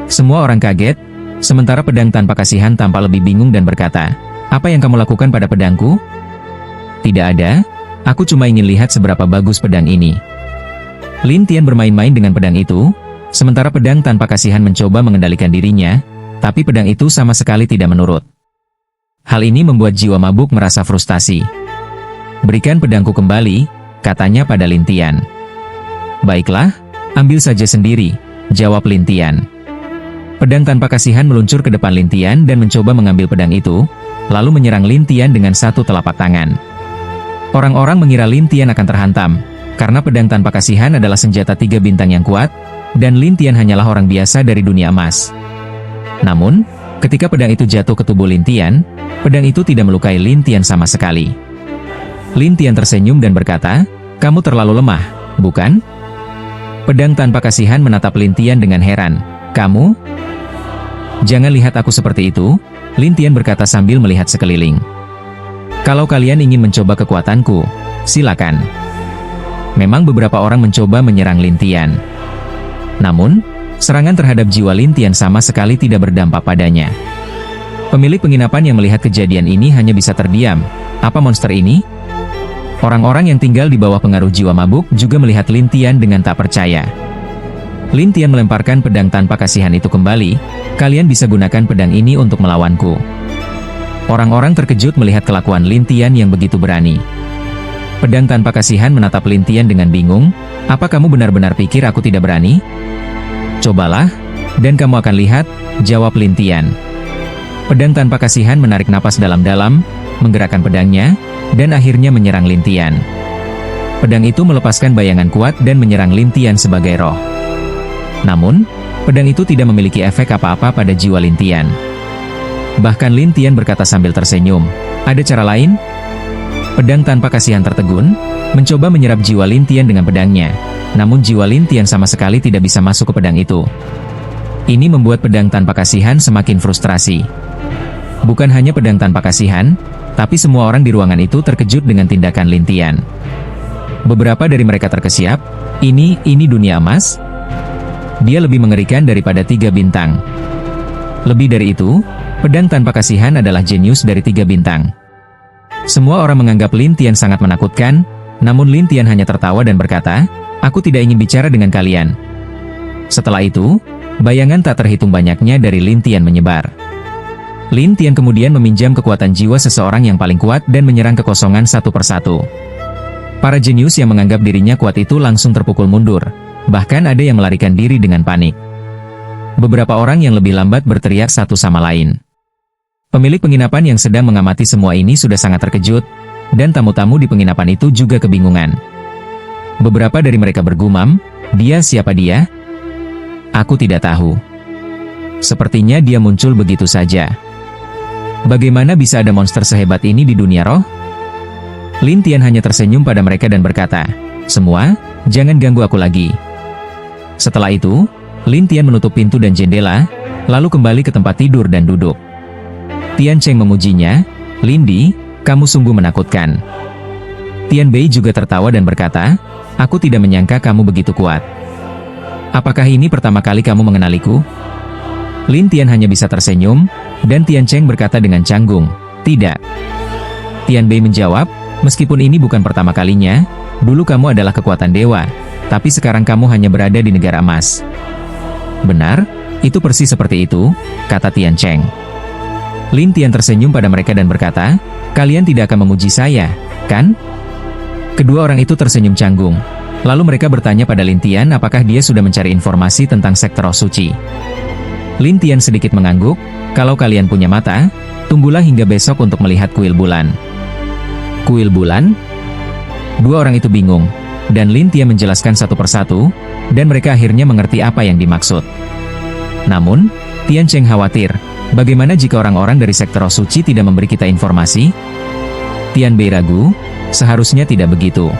Semua orang kaget, sementara pedang tanpa kasihan tampak lebih bingung dan berkata, "Apa yang kamu lakukan pada pedangku?" "Tidak ada, aku cuma ingin lihat seberapa bagus pedang ini." Lintian bermain-main dengan pedang itu, sementara pedang tanpa kasihan mencoba mengendalikan dirinya, tapi pedang itu sama sekali tidak menurut. Hal ini membuat jiwa mabuk merasa frustasi. "Berikan pedangku kembali," katanya pada Lintian. "Baiklah, ambil saja sendiri," jawab Lintian. Pedang tanpa kasihan meluncur ke depan Lintian dan mencoba mengambil pedang itu, lalu menyerang Lintian dengan satu telapak tangan. Orang-orang mengira Lintian akan terhantam, karena pedang tanpa kasihan adalah senjata 3 bintang yang kuat, dan Lintian hanyalah orang biasa dari dunia emas. Namun, ketika pedang itu jatuh ke tubuh Lintian, pedang itu tidak melukai Lintian sama sekali. Lintian tersenyum dan berkata, "Kamu terlalu lemah, bukan?" Pedang tanpa kasihan menatap Lintian dengan heran. "Kamu? Jangan lihat aku seperti itu," Lintian berkata sambil melihat sekeliling. "Kalau kalian ingin mencoba kekuatanku, silakan." Memang beberapa orang mencoba menyerang Lintian. Namun, serangan terhadap jiwa Lintian sama sekali tidak berdampak padanya. Pemilik penginapan yang melihat kejadian ini hanya bisa terdiam. Apa monster ini? Orang-orang yang tinggal di bawah pengaruh jiwa mabuk juga melihat Lintian dengan tak percaya. Lintian melemparkan pedang tanpa kasihan itu kembali, "Kalian bisa gunakan pedang ini untuk melawanku." Orang-orang terkejut melihat kelakuan Lintian yang begitu berani. Pedang tanpa kasihan menatap Lintian dengan bingung, "Apa kamu benar-benar pikir aku tidak berani? Cobalah, dan kamu akan lihat," jawab Lintian. Pedang tanpa kasihan menarik napas dalam-dalam, menggerakkan pedangnya, dan akhirnya menyerang Lintian. Pedang itu melepaskan bayangan kuat dan menyerang Lintian sebagai roh. Namun, pedang itu tidak memiliki efek apa-apa pada jiwa Lintian. Bahkan Lintian berkata sambil tersenyum, "Ada cara lain?" Pedang tanpa kasihan tertegun, mencoba menyerap jiwa Lin Tian dengan pedangnya. Namun jiwa Lin Tian sama sekali tidak bisa masuk ke pedang itu. Ini membuat pedang tanpa kasihan semakin frustrasi. Bukan hanya pedang tanpa kasihan, tapi semua orang di ruangan itu terkejut dengan tindakan Lin Tian. Beberapa dari mereka terkesiap, ini dunia emas? Dia lebih mengerikan daripada 3 bintang. Lebih dari itu, pedang tanpa kasihan adalah jenius dari 3 bintang. Semua orang menganggap Lin Tian sangat menakutkan, namun Lin Tian hanya tertawa dan berkata, "Aku tidak ingin bicara dengan kalian." Setelah itu, bayangan tak terhitung banyaknya dari Lin Tian menyebar. Lin Tian kemudian meminjam kekuatan jiwa seseorang yang paling kuat dan menyerang kekosongan satu persatu. Para jenius yang menganggap dirinya kuat itu langsung terpukul mundur, bahkan ada yang melarikan diri dengan panik. Beberapa orang yang lebih lambat berteriak satu sama lain. Pemilik penginapan yang sedang mengamati semua ini sudah sangat terkejut, dan tamu-tamu di penginapan itu juga kebingungan. Beberapa dari mereka bergumam, siapa dia? Aku tidak tahu. Sepertinya dia muncul begitu saja. Bagaimana bisa ada monster sehebat ini di dunia roh? Lin Tian hanya tersenyum pada mereka dan berkata, "Semua, jangan ganggu aku lagi." Setelah itu, Lin Tian menutup pintu dan jendela, lalu kembali ke tempat tidur dan duduk. Tian Cheng memujinya, "Lindi, kamu sungguh menakutkan." Tian Bei juga tertawa dan berkata, "Aku tidak menyangka kamu begitu kuat. Apakah ini pertama kali kamu mengenaliku?" Lin Tian hanya bisa tersenyum, dan Tian Cheng berkata dengan canggung, "Tidak." Tian Bei menjawab, "Meskipun ini bukan pertama kalinya, dulu kamu adalah kekuatan dewa, tapi sekarang kamu hanya berada di negara emas." "Benar, itu persis seperti itu," kata Tian Cheng. Lin Tian tersenyum pada mereka dan berkata, "Kalian tidak akan memuji saya, kan?" Kedua orang itu tersenyum canggung. Lalu mereka bertanya pada Lin Tian apakah dia sudah mencari informasi tentang sektor roh suci. Lin Tian sedikit mengangguk, "Kalau kalian punya mata, tunggulah hingga besok untuk melihat kuil bulan." Kuil bulan? Dua orang itu bingung, dan Lin Tian menjelaskan satu persatu, dan mereka akhirnya mengerti apa yang dimaksud. Namun, Tian Cheng khawatir, bagaimana jika orang-orang dari sektor roh suci tidak memberi kita informasi? Tian Bei ragu, seharusnya tidak begitu.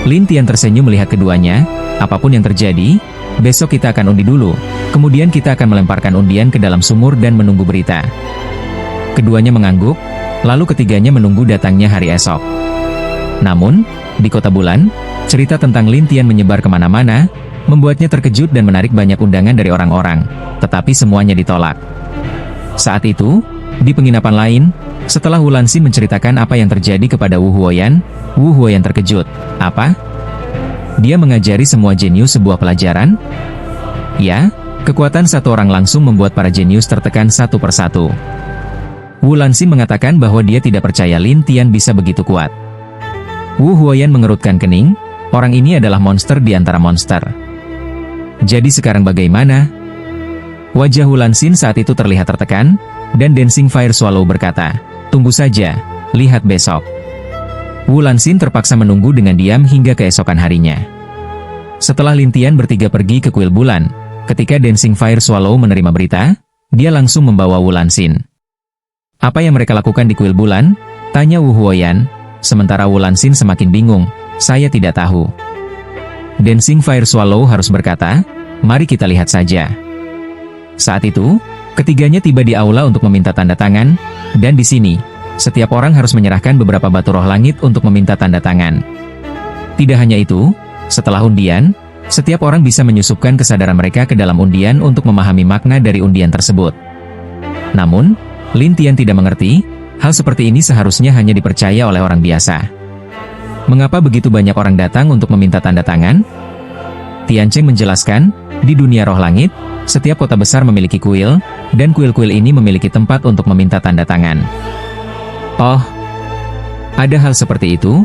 Lin Tian tersenyum melihat keduanya, "Apapun yang terjadi, besok kita akan undi dulu, kemudian kita akan melemparkan undian ke dalam sumur dan menunggu berita." Keduanya mengangguk, lalu ketiganya menunggu datangnya hari esok. Namun, di kota bulan, cerita tentang Lin Tian menyebar kemana-mana, membuatnya terkejut dan menarik banyak undangan dari orang-orang, tetapi semuanya ditolak. Saat itu, di penginapan lain, setelah Wu Lanxin menceritakan apa yang terjadi kepada Wu Huoyan terkejut. "Apa? Dia mengajari semua jenius sebuah pelajaran?" "Ya." Kekuatan satu orang langsung membuat para jenius tertekan satu persatu. Wu Lanxin mengatakan bahwa dia tidak percaya Lin Tian bisa begitu kuat. Wu Huoyan mengerutkan kening, orang ini adalah monster di antara monster. Jadi sekarang bagaimana? Wajah Wu Lanxin saat itu terlihat tertekan, dan Dancing Fire Swallow berkata, "Tunggu saja, lihat besok." Wu Lanxin terpaksa menunggu dengan diam hingga keesokan harinya. Setelah Lin Tian bertiga pergi ke kuil bulan, ketika Dancing Fire Swallow menerima berita, dia langsung membawa Wu Lanxin. "Apa yang mereka lakukan di kuil bulan?" tanya Wu Huoyan, sementara Wu Lanxin semakin bingung, "Saya tidak tahu." Dancing Fire Swallow harus berkata, "Mari kita lihat saja." Saat itu, ketiganya tiba di aula untuk meminta tanda tangan, dan di sini, setiap orang harus menyerahkan beberapa batu roh langit untuk meminta tanda tangan. Tidak hanya itu, setelah undian, setiap orang bisa menyusupkan kesadaran mereka ke dalam undian untuk memahami makna dari undian tersebut. Namun, Lin Tian tidak mengerti, hal seperti ini seharusnya hanya dipercaya oleh orang biasa. Mengapa begitu banyak orang datang untuk meminta tanda tangan? Tian Cheng menjelaskan, di dunia roh langit, setiap kota besar memiliki kuil, dan kuil-kuil ini memiliki tempat untuk meminta tanda tangan. Oh, ada hal seperti itu?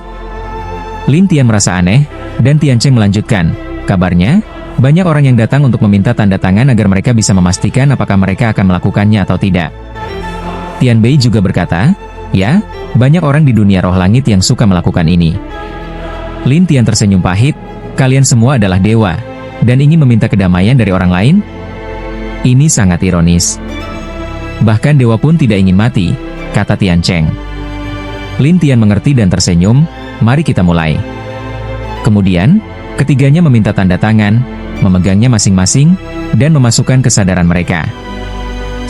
Lin Tian merasa aneh, dan Tian Cheng melanjutkan, kabarnya, banyak orang yang datang untuk meminta tanda tangan agar mereka bisa memastikan apakah mereka akan melakukannya atau tidak. Tian Bei juga berkata, "Ya, banyak orang di dunia roh langit yang suka melakukan ini." Lin Tian tersenyum pahit, "Kalian semua adalah dewa, dan ingin meminta kedamaian dari orang lain? Ini sangat ironis. Bahkan dewa pun tidak ingin mati," kata Tian Cheng. Lin Tian mengerti dan tersenyum, mari kita mulai. Kemudian, ketiganya meminta tanda tangan, memegangnya masing-masing, dan memasukkan kesadaran mereka.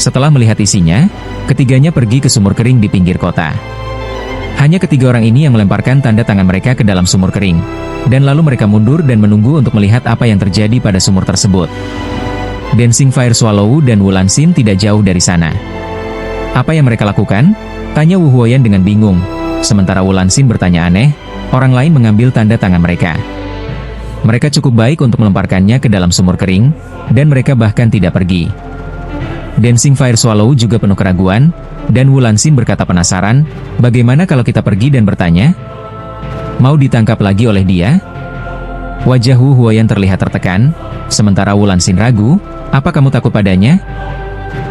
Setelah melihat isinya, ketiganya pergi ke sumur kering di pinggir kota. Hanya ketiga orang ini yang melemparkan tanda tangan mereka ke dalam sumur kering, dan lalu mereka mundur dan menunggu untuk melihat apa yang terjadi pada sumur tersebut. Dancing Fire Swallow dan Wu Lanxin tidak jauh dari sana. Apa yang mereka lakukan? Tanya Wu Huoyan dengan bingung. Sementara Wu Lanxin bertanya aneh, orang lain mengambil tanda tangan mereka. Mereka cukup baik untuk melemparkannya ke dalam sumur kering, dan mereka bahkan tidak pergi. Dancing Fire Swallow juga penuh keraguan, dan Wu Lanxin berkata penasaran, bagaimana kalau kita pergi dan bertanya? Mau ditangkap lagi oleh dia? Wajah Wu Huoyan terlihat tertekan, sementara Wu Lanxin ragu, apa kamu takut padanya?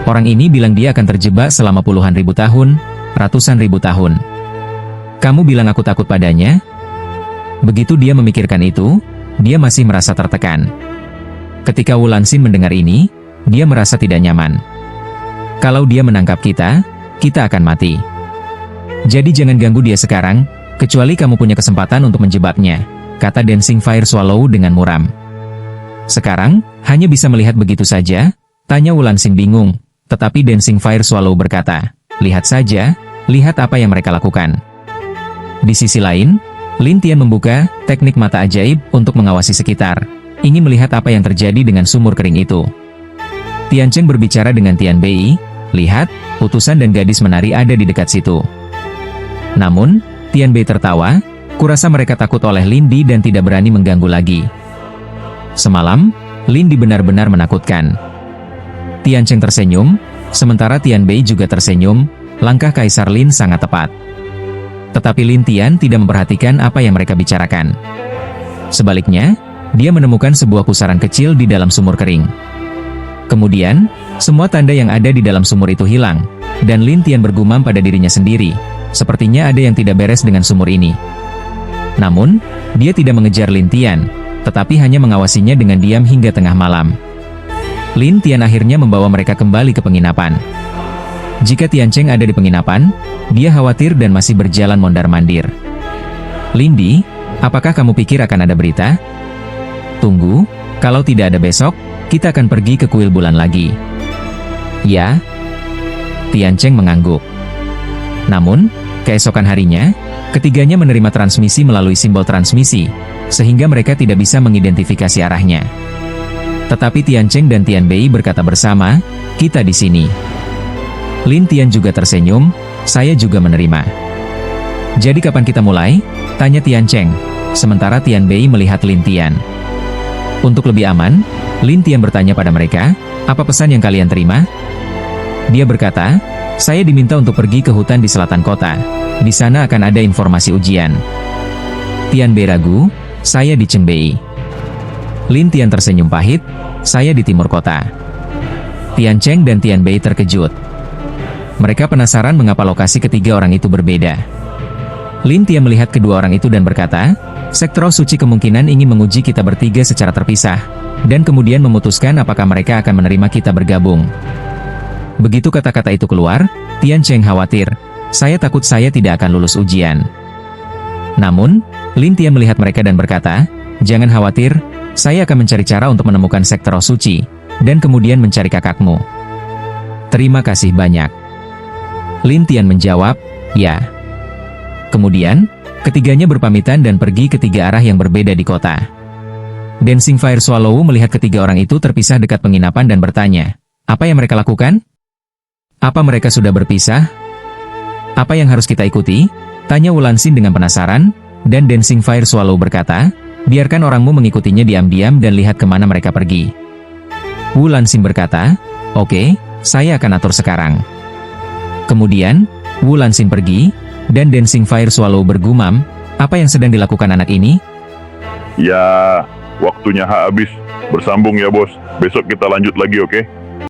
Orang ini bilang dia akan terjebak selama puluhan ribu tahun, ratusan ribu tahun. Kamu bilang aku takut padanya? Begitu dia memikirkan itu, dia masih merasa tertekan. Ketika Wu Lanxin mendengar ini, dia merasa tidak nyaman. Kalau dia menangkap kita akan mati. Jadi jangan ganggu dia sekarang, kecuali kamu punya kesempatan untuk menjebaknya, kata Dancing Fire Swallow dengan muram. Sekarang, hanya bisa melihat begitu saja? Tanya Wu Lanxin bingung, tetapi Dancing Fire Swallow berkata, lihat saja, lihat apa yang mereka lakukan. Di sisi lain, Lin Tian membuka teknik mata ajaib untuk mengawasi sekitar, ingin melihat apa yang terjadi dengan sumur kering itu. Tian Cheng berbicara dengan Tian Bei, lihat, utusan dan gadis menari ada di dekat situ. Namun, Tian Bei tertawa, kurasa mereka takut oleh Lin Di dan tidak berani mengganggu lagi. Semalam, Lin Di benar-benar menakutkan. Tian Cheng tersenyum, sementara Tian Bei juga tersenyum, langkah Kaisar Lin sangat tepat. Tetapi Lin Tian tidak memperhatikan apa yang mereka bicarakan. Sebaliknya, dia menemukan sebuah pusaran kecil di dalam sumur kering. Kemudian, semua tanda yang ada di dalam sumur itu hilang, dan Lin Tian bergumam pada dirinya sendiri, sepertinya ada yang tidak beres dengan sumur ini. Namun, dia tidak mengejar Lin Tian, tetapi hanya mengawasinya dengan diam hingga tengah malam. Lin Tian akhirnya membawa mereka kembali ke penginapan. Jika Tian Cheng ada di penginapan, dia khawatir dan masih berjalan mondar-mandir. Lin Di, apakah kamu pikir akan ada berita? Tunggu, kalau tidak ada besok, kita akan pergi ke kuil bulan lagi. Ya? Tian Cheng mengangguk. Namun, keesokan harinya, ketiganya menerima transmisi melalui simbol transmisi, sehingga mereka tidak bisa mengidentifikasi arahnya. Tetapi Tian Cheng dan Tian Bei berkata bersama, kita di sini. Lin Tian juga tersenyum, saya juga menerima. Jadi kapan kita mulai? Tanya Tian Cheng, sementara Tian Bei melihat Lin Tian. Untuk lebih aman, Lin Tian bertanya pada mereka, apa pesan yang kalian terima? Dia berkata, saya diminta untuk pergi ke hutan di selatan kota. Di sana akan ada informasi ujian. Tian Bei ragu, saya di Chengbei. Lin Tian tersenyum pahit, saya di timur kota. Tian Cheng dan Tian Bei terkejut. Mereka penasaran mengapa lokasi ketiga orang itu berbeda. Lin Tian melihat kedua orang itu dan berkata, Sektor Suci kemungkinan ingin menguji kita bertiga secara terpisah, dan kemudian memutuskan apakah mereka akan menerima kita bergabung. Begitu kata-kata itu keluar, Tian Cheng khawatir, saya takut saya tidak akan lulus ujian. Namun, Lin Tian melihat mereka dan berkata, jangan khawatir, saya akan mencari cara untuk menemukan Sektor Suci, dan kemudian mencari kakakmu. Terima kasih banyak. Lin Tian menjawab, ya. Kemudian, ketiganya berpamitan dan pergi ke tiga arah yang berbeda di kota. Dancing Fire Swallow melihat ketiga orang itu terpisah dekat penginapan dan bertanya, apa yang mereka lakukan? Apa mereka sudah berpisah? Apa yang harus kita ikuti? Tanya Wu Lanxin dengan penasaran, dan Dancing Fire Swallow berkata, biarkan orangmu mengikutinya diam-diam dan lihat kemana mereka pergi. Wu Lanxin berkata, oke, saya akan atur sekarang. Kemudian, Wu Lanxin pergi, dan Dancing Fire Swallow bergumam, apa yang sedang dilakukan anak ini? Ya, waktunya habis. Bersambung ya bos. Besok kita lanjut lagi, oke?